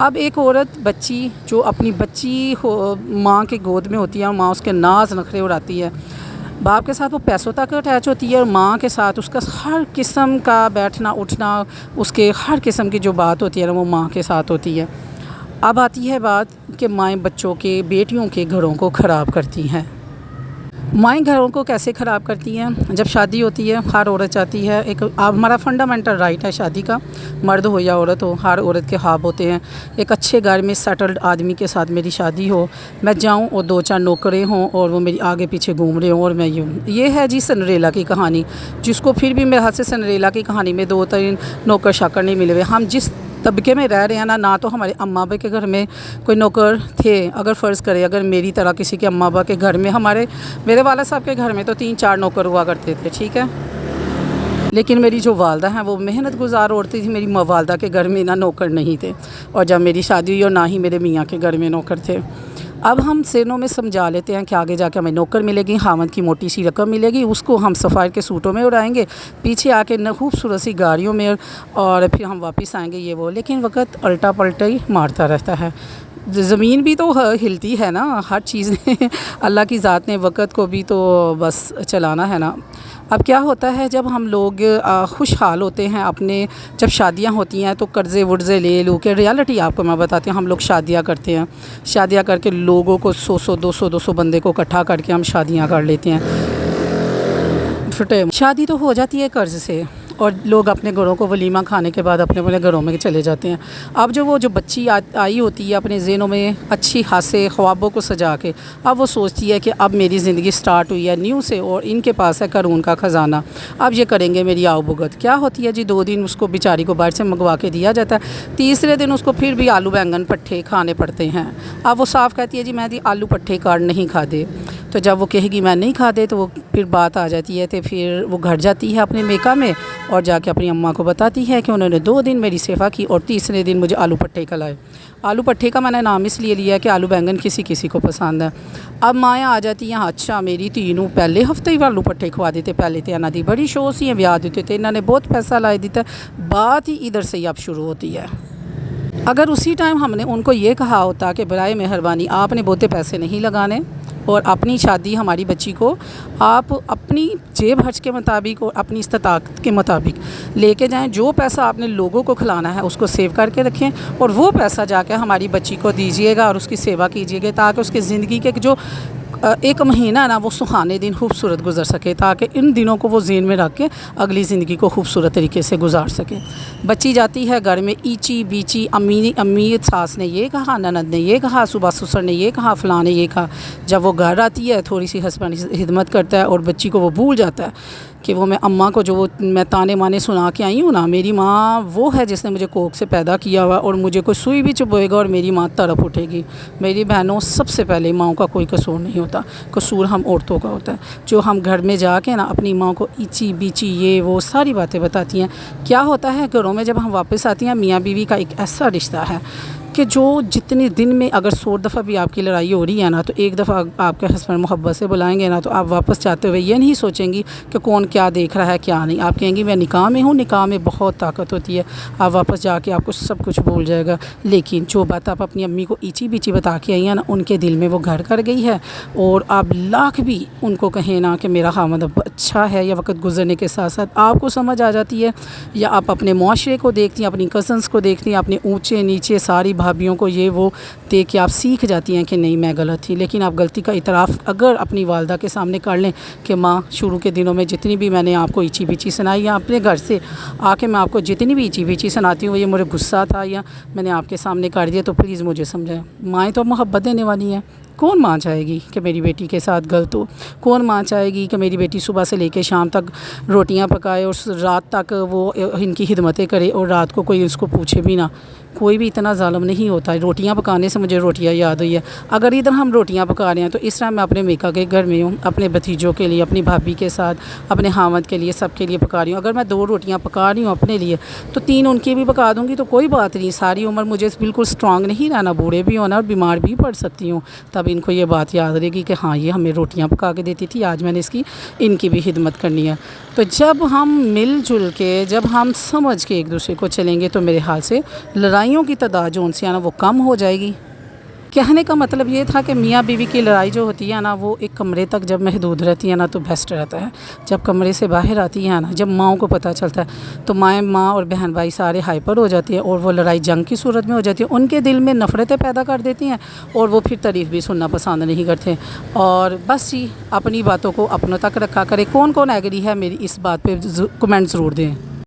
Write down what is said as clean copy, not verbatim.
اب ایک عورت بچی جو اپنی بچی ماں کے گود میں ہوتی ہے، ماں اس کے ناز نخرے اڑاتی ہے، باپ کے ساتھ وہ پیسوں تک اٹیچ ہوتی ہے، اور ماں کے ساتھ اس کا ہر قسم کا بیٹھنا اٹھنا، اس کے ہر قسم کی جو بات ہوتی ہے نا وہ ماں کے ساتھ ہوتی ہے۔ اب آتی ہے بات کہ مائیں بچوں کے، بیٹیوں کے گھروں کو خراب کرتی ہیں۔ مائیں گھروں کو کیسے خراب کرتی ہیں؟ جب شادی ہوتی ہے ہر عورت چاہتی ہے، ایک ہمارا فنڈامنٹل رائٹ ہے شادی کا، مرد ہو یا عورت ہو، ہر عورت کے خواب ہوتے ہیں ایک اچھے گھر میں سیٹلڈ آدمی کے ساتھ میری شادی ہو، میں جاؤں اور 2-4 نوکریں ہوں اور وہ میری آگے پیچھے گھوم رہے ہوں اور میں یہ ہے جی سنڈریلا کی کہانی، جس کو پھر بھی میرے ہاتھ سے سنڈریلا کی کہانی میں 2-3 نوکر شاکر نہیں ملے ہوئے۔ ہم جس طبقے میں رہ رہے ہیں نہ تو ہمارے اماں ابا کے گھر میں کوئی نوکر تھے، اگر فرض کرے اگر میری طرح کسی کے اماں ابا کے گھر میں، میرے والد صاحب کے گھر میں تو 3-4 نوکر ہوا کرتے تھے، ٹھیک ہے، لیکن میری جو والدہ ہیں وہ محنت گزار عورتیں تھیں، میری والدہ کے گھر میں نہ نوکر نہیں تھے، اور جب میری شادی ہوئی اور نہ ہی میرے میاں کے گھر میں نوکر تھے۔ اب ہم ذہنوں میں سمجھا لیتے ہیں کہ آگے جا کے ہمیں نوکر ملے گی، خاوند کی موٹی سی رقم ملے گی، اس کو ہم سفائر کے سوٹوں میں اڑائیں گے، پیچھے آ کے خوبصورت سی گاڑیوں میں، اور پھر ہم واپس آئیں گے یہ وہ، لیکن وقت الٹا پلٹا ہی مارتا رہتا ہے۔ زمین بھی تو ہلتی ہے نا، ہر چیز نے اللہ کی ذات نے وقت کو بھی تو بس چلانا ہے نا۔ اب کیا ہوتا ہے جب ہم لوگ خوشحال ہوتے ہیں، جب شادیاں ہوتی ہیں تو قرضے ورضے لے لو کے، ریالٹی آپ کو میں بتاتی ہوں، ہم لوگ شادیاں کرتے ہیں، شادیاں کر کے لوگوں کو 100 200 بندے کو اکٹھا کر کے ہم شادیاں کر لیتے ہیں۔ شادی تو ہو جاتی ہے قرض سے، اور لوگ اپنے گھروں کو ولیمہ کھانے کے بعد اپنے گھروں میں چلے جاتے ہیں۔ اب جو بچی آئی ہوتی ہے اپنے ذہنوں میں اچھی خاصے خوابوں کو سجا کے، اب وہ سوچتی ہے کہ اب میری زندگی سٹارٹ ہوئی ہے نیو سے، اور ان کے پاس ہے قارون کا خزانہ، اب یہ کریں گے میری آؤ بھگت۔ کیا ہوتی ہے جی، 2 دن اس کو بیچاری کو باہر سے منگوا کے دیا جاتا ہے، تیسرے دن اس کو پھر بھی آلو بینگن پٹھے کھانے پڑتے ہیں۔ اب وہ صاف کہتی ہے جی میں آلو پٹھے کاٹ نہیں کھا دے، تو جب وہ کہے گی میں نہیں کھا دے تو وہ پھر بات آ جاتی ہے، تو پھر وہ گھر جاتی ہے اپنے میکا میں اور جا کے اپنی اماں کو بتاتی ہے کہ انہوں نے 2 دن میری سیوا کی اور تیسرے دن مجھے آلو پٹھے کھلائے۔ آلو پٹھے کا میں نے نام اس لیے لیا ہے کہ آلو بینگن کسی کو پسند ہے۔ اب مائیں آ جاتی ہیں، اچھا میری تینوں پہلے ہفتے ہی آلو پٹھے کھوا دیتے، پہلے تو انہوں دی بڑی شو سی بیاہ دیتے تھے، انہوں نے بہت پیسہ لائے دیتا ہے، بات ہی ادھر سے ہی اب شروع ہوتی ہے۔ اگر اسی ٹائم ہم نے ان کو یہ کہا ہوتا کہ برائے مہربانی آپ نے بہتے پیسے نہیں لگانے، اور اپنی شادی ہماری بچی کو آپ اپنی جیب خرچ کے مطابق اور اپنی استطاعت کے مطابق لے کے جائیں، جو پیسہ آپ نے لوگوں کو کھلانا ہے اس کو سیو کر کے رکھیں، اور وہ پیسہ جا کے ہماری بچی کو دیجیے گا اور اس کی سیوا کیجیے گا، تاکہ اس کی زندگی کے جو 1 مہینہ نا وہ سہانے دن خوبصورت گزر سکے، تاکہ ان دنوں کو وہ ذہن میں رکھ کے اگلی زندگی کو خوبصورت طریقے سے گزار سکے۔ بچی جاتی ہے گھر میں ایچی بیچی، امی ساس نے یہ کہا، نند نے یہ کہا، صبح سسر نے یہ کہا، فلاں نے یہ کہا۔ جب وہ گھر آتی ہے تھوڑی سی ہسبینڈ خدمت کرتا ہے اور بچی کو وہ بھول جاتا ہے کہ وہ میں اماں کو جو میں تانے مانے سنا کے آئی ہوں نا، میری ماں وہ ہے جس نے مجھے کوکھ سے پیدا کیا ہوا، اور مجھے کوئی سوئی بھی چبھوئے گا اور میری ماں تڑپ اٹھے گی۔ میری بہنوں، سب سے پہلے ماؤں کا کوئی قصور نہیں ہوتا، قصور ہم عورتوں کا ہوتا ہے، جو ہم گھر میں جا کے نا اپنی ماں کو ایچی بیچی یہ وہ ساری باتیں بتاتی ہیں۔ کیا ہوتا ہے گھروں میں جب ہم واپس آتی ہیں، میاں بیوی کا ایک ایسا رشتہ ہے کہ جو جتنے دن میں اگر 100 دفعہ بھی آپ کی لڑائی ہو رہی ہے نا، تو 1 دفعہ آپ کے ہسبینڈ محبت سے بلائیں گے نا، تو آپ واپس جاتے ہوئے یہ نہیں سوچیں گی کہ کون کیا دیکھ رہا ہے کیا نہیں، آپ کہیں گی میں نکاح میں ہوں، نکاح میں بہت طاقت ہوتی ہے، آپ واپس جا کے آپ کو سب کچھ بھول جائے گا۔ لیکن جو بات آپ اپنی امی کو ایچی بیچی بتا کے آئی ہیں نا، ان کے دل میں وہ گھر کر گئی ہے، اور آپ لاکھ بھی ان کو کہیں نا کہ میرا خاوند اب اچھا ہے، یا وقت گزرنے کے ساتھ ساتھ آپ کو سمجھ آ جاتی ہے، یا آپ اپنے معاشرے کو دیکھتی ہیں، اپنی کزنس کو دیکھتی ہیں، اپنے اونچے نیچے ساری بھابھیوں کو یہ وہ دیکھ کے آپ سیکھ جاتی ہیں کہ نہیں میں غلط تھی۔ لیکن آپ غلطی کا اعتراف اگر اپنی والدہ کے سامنے کر لیں کہ ماں شروع کے دنوں میں جتنی بھی میں نے آپ کو ایچی بیچی سنائی، یا اپنے گھر سے آ کے میں آپ کو جتنی بھی ایچی بیچی سناتی ہوں یہ مجھے غصہ تھا یا میں نے آپ کے سامنے کر دیا، تو پلیز مجھے سمجھائیں۔ مائیں تو محبت دینے والی ہیں، کون ماں چاہے گی کہ میری بیٹی کے ساتھ غلط ہو؟ کون ماں چاہے گی کہ میری بیٹی صبح سے لے کے شام تک روٹیاں پکائے اور رات تک وہ ان کی خدمتیں کرے، اور رات کو کوئی اس کو پوچھے بھی نہ؟ کوئی بھی اتنا ظالم نہیں ہوتا ہے۔ روٹیاں پکانے سے مجھے روٹیاں یاد ہوئی ہے، اگر ادھر ہم روٹیاں پکا رہے ہیں تو اس طرح میں اپنے میکا کے گھر میں ہوں، اپنے بھتیجوں کے لیے، اپنی بھابھی کے ساتھ، اپنے خاوند کے لیے، سب کے لیے پکا رہی ہوں۔ اگر میں 2 روٹیاں پکا رہی ہوں اپنے لیے تو 3 ان کی بھی پکا دوں گی، تو کوئی بات نہیں، ساری عمر مجھے بالکل اسٹرانگ نہیں رہنا، بوڑھے بھی ہونا اور بیمار بھی پڑ سکتی ہوں، تب ان کو یہ بات یاد رہے گی کہ ہاں یہ ہمیں روٹیاں پکا کے دیتی تھی، آج میں نے ان کی بھی خدمت کرنی ہے۔ تو جب ہم مل جل کے، جب ہم سمجھ کے ایک دوسرے کو چلیں گے تو میرے حال سے لڑائیوں کی تعداد جو ان سے ہے نا وہ کم ہو جائے گی۔ کہنے کا مطلب یہ تھا کہ میاں بیوی کی لڑائی جو ہوتی ہے نا وہ ایک کمرے تک جب محدود رہتی ہے نا تو بیسٹ رہتا ہے۔ جب کمرے سے باہر آتی ہے نا، جب ماؤں کو پتہ چلتا ہے تو ماں اور بہن بھائی سارے ہائپر ہو جاتی ہیں اور وہ لڑائی جنگ کی صورت میں ہو جاتی ہے، ان کے دل میں نفرتیں پیدا کر دیتی ہیں اور وہ پھر تعریف بھی سننا پسند نہیں کرتے۔ اور بس جی اپنی باتوں کو اپنوں تک رکھا کرے۔ کون ایگری ہے میری اس بات پہ کمنٹ ضرور دیں۔